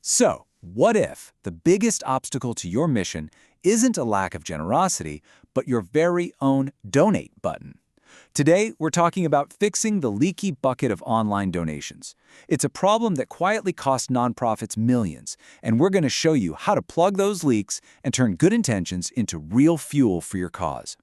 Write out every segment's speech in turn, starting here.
So, what if the biggest obstacle to your mission isn't a lack of generosity, but your very own donate button? Today, we're talking about fixing the leaky bucket of online donations. It's a problem that quietly costs nonprofits millions, and we're going to show you how to plug those leaks and turn good intentions into real fuel for your cause.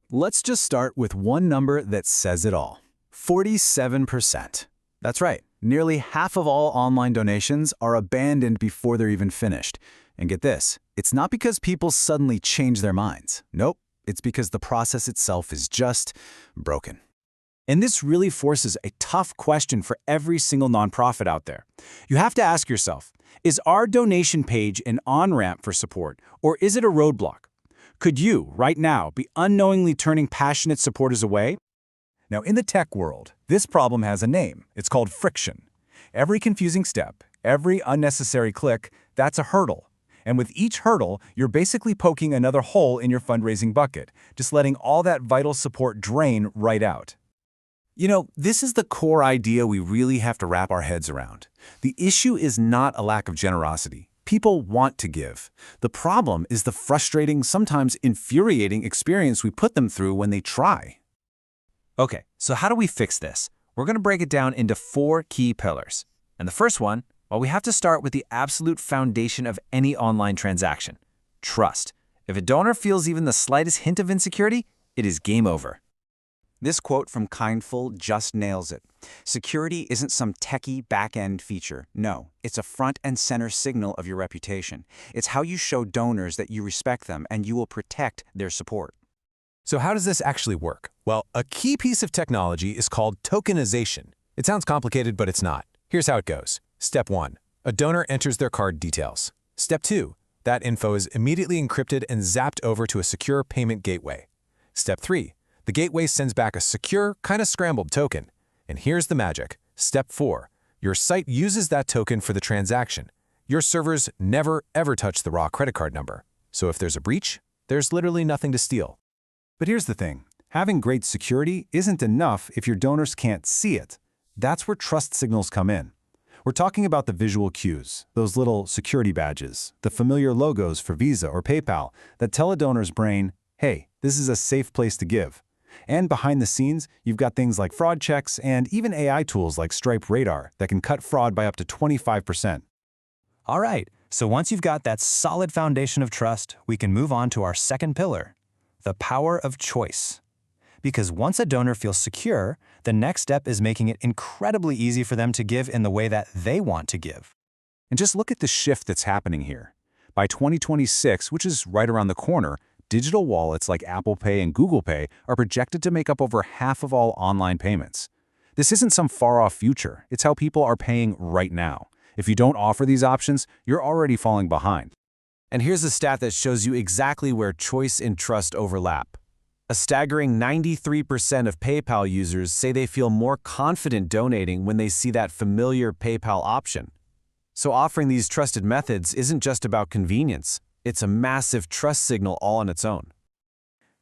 Let's just start with one number that says it all: 47%. That's right. Nearly half of all online donations are abandoned before they're even finished. And get this, it's not because people suddenly change their minds. Nope, it's because the process itself is just broken. And this really forces a tough question for every single nonprofit out there. You have to ask yourself, is our donation page an on-ramp for support, or is it a roadblock? Could you, right now, be unknowingly turning passionate supporters away? Now, in the tech world, this problem has a name. It's called friction. Every confusing step, every unnecessary click, that's a hurdle. And with each hurdle, you're basically poking another hole in your fundraising bucket, just letting all that vital support drain right out. You know, this is the core idea we really have to wrap our heads around. The issue is not a lack of generosity. People want to give. The problem is the frustrating, sometimes infuriating experience we put them through when they try. Okay, so how do we fix this? We're going to break it down into 4 key pillars. And the first one, well, we have to start with the absolute foundation of any online transaction: trust. If a donor feels even the slightest hint of insecurity, it is game over. This quote from Kindful just nails it. Security isn't some techie back-end feature. No, it's a front and center signal of your reputation. It's how you show donors that you respect them and you will protect their support. So how does this actually work? Well, a key piece of technology is called tokenization. It sounds complicated, but it's not. Here's how it goes. Step 1. A donor enters their card details. Step 2. That info is immediately encrypted and zapped over to a secure payment gateway. Step 3. The gateway sends back a secure, kind of scrambled token. And here's the magic. Step 4. Your site uses that token for the transaction. Your servers never, ever touch the raw credit card number. So if there's a breach, there's literally nothing to steal. But here's the thing. Having great security isn't enough if your donors can't see it. That's where trust signals come in. We're talking about the visual cues, those little security badges, the familiar logos for Visa or PayPal that tell a donor's brain, hey, this is a safe place to give. And behind the scenes, you've got things like fraud checks and even AI tools like Stripe Radar that can cut fraud by up to 25%. All right, so once you've got that solid foundation of trust, we can move on to our second pillar: the power of choice. Because once a donor feels secure, the next step is making it incredibly easy for them to give in the way that they want to give. And just look at the shift that's happening here. By 2026, which is right around the corner, digital wallets like Apple Pay and Google Pay are projected to make up over half of all online payments. This isn't some far-off future. It's how people are paying right now. If you don't offer these options, you're already falling behind. And here's a stat that shows you exactly where choice and trust overlap. A staggering 93% of PayPal users say they feel more confident donating when they see that familiar PayPal option. So offering these trusted methods isn't just about convenience. It's a massive trust signal all on its own.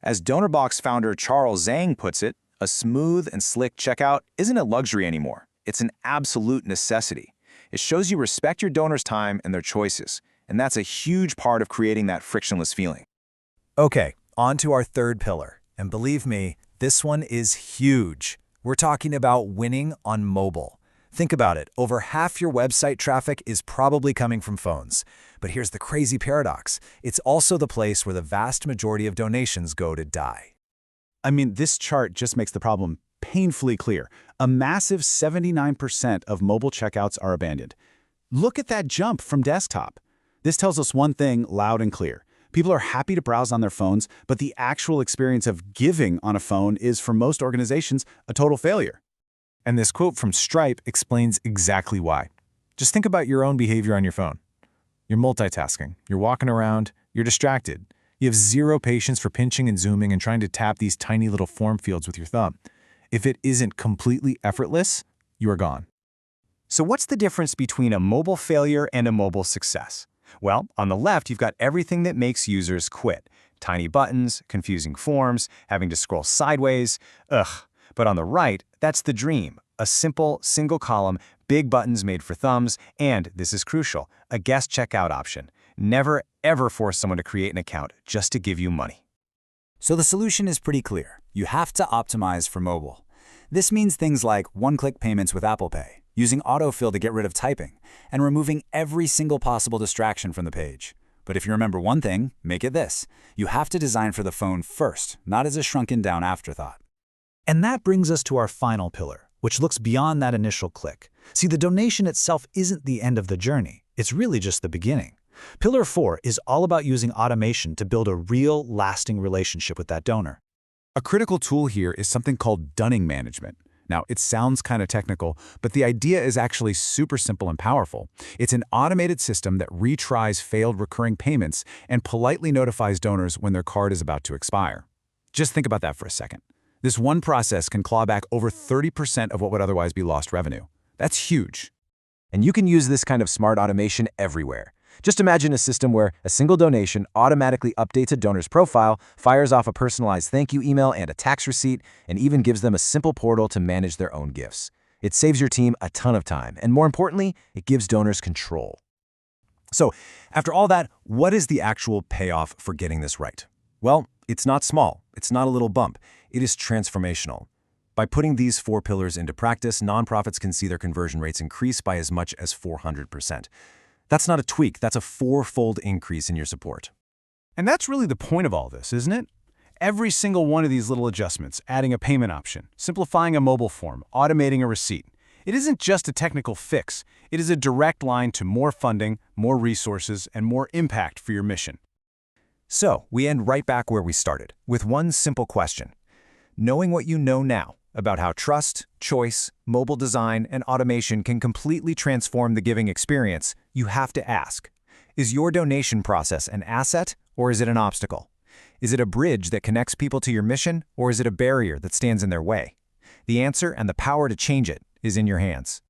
As DonorBox founder Charles Zhang puts it, a smooth and slick checkout isn't a luxury anymore. It's an absolute necessity. It shows you respect your donors' time and their choices. And that's a huge part of creating that frictionless feeling. Okay, on to our third pillar. And believe me, this one is huge. We're talking about winning on mobile. Think about it. Over half your website traffic is probably coming from phones. But here's the crazy paradox. It's also the place where the vast majority of donations go to die. I mean, this chart just makes the problem painfully clear. A massive 79% of mobile checkouts are abandoned. Look at that jump from desktop. This tells us one thing loud and clear. People are happy to browse on their phones, but the actual experience of giving on a phone is, for most organizations, a total failure. And this quote from Stripe explains exactly why. Just think about your own behavior on your phone. You're multitasking, you're walking around, you're distracted. You have zero patience for pinching and zooming and trying to tap these tiny little form fields with your thumb. If it isn't completely effortless, you are gone. So what's the difference between a mobile failure and a mobile success? Well, on the left, you've got everything that makes users quit. Tiny buttons, confusing forms, having to scroll sideways. Ugh. But on the right, that's the dream. A simple, single column, big buttons made for thumbs, and, this is crucial, a guest checkout option. Never, ever force someone to create an account just to give you money. So the solution is pretty clear. You have to optimize for mobile. This means things like one-click payments with Apple Pay, using autofill to get rid of typing, and removing every single possible distraction from the page. But if you remember one thing, make it this. You have to design for the phone first, not as a shrunken-down afterthought. And that brings us to our final pillar, which looks beyond that initial click. See, the donation itself isn't the end of the journey. It's really just the beginning. Pillar 4 is all about using automation to build a real, lasting relationship with that donor. A critical tool here is something called dunning management. Now, it sounds kind of technical, but the idea is actually super simple and powerful. It's an automated system that retries failed recurring payments and politely notifies donors when their card is about to expire. Just think about that for a second. This one process can claw back over 30% of what would otherwise be lost revenue. That's huge. And you can use this kind of smart automation everywhere. Just imagine a system where a single donation automatically updates a donor's profile, fires off a personalized thank you email and a tax receipt, and even gives them a simple portal to manage their own gifts. It saves your team a ton of time, and more importantly, it gives donors control. So, after all that, what is the actual payoff for getting this right? Well, it's not small. It's not a little bump. It is transformational. By putting these 4 pillars into practice, nonprofits can see their conversion rates increase by as much as 400%. That's not a tweak, that's a 4-fold increase in your support. And that's really the point of all this, isn't it? Every single one of these little adjustments, adding a payment option, simplifying a mobile form, automating a receipt, it isn't just a technical fix. It is a direct line to more funding, more resources, and more impact for your mission. So, we end right back where we started, with one simple question. Knowing what you know now about how trust, choice, mobile design, and automation can completely transform the giving experience, you have to ask, is your donation process an asset or is it an obstacle? Is it a bridge that connects people to your mission or is it a barrier that stands in their way? The answer and the power to change it is in your hands.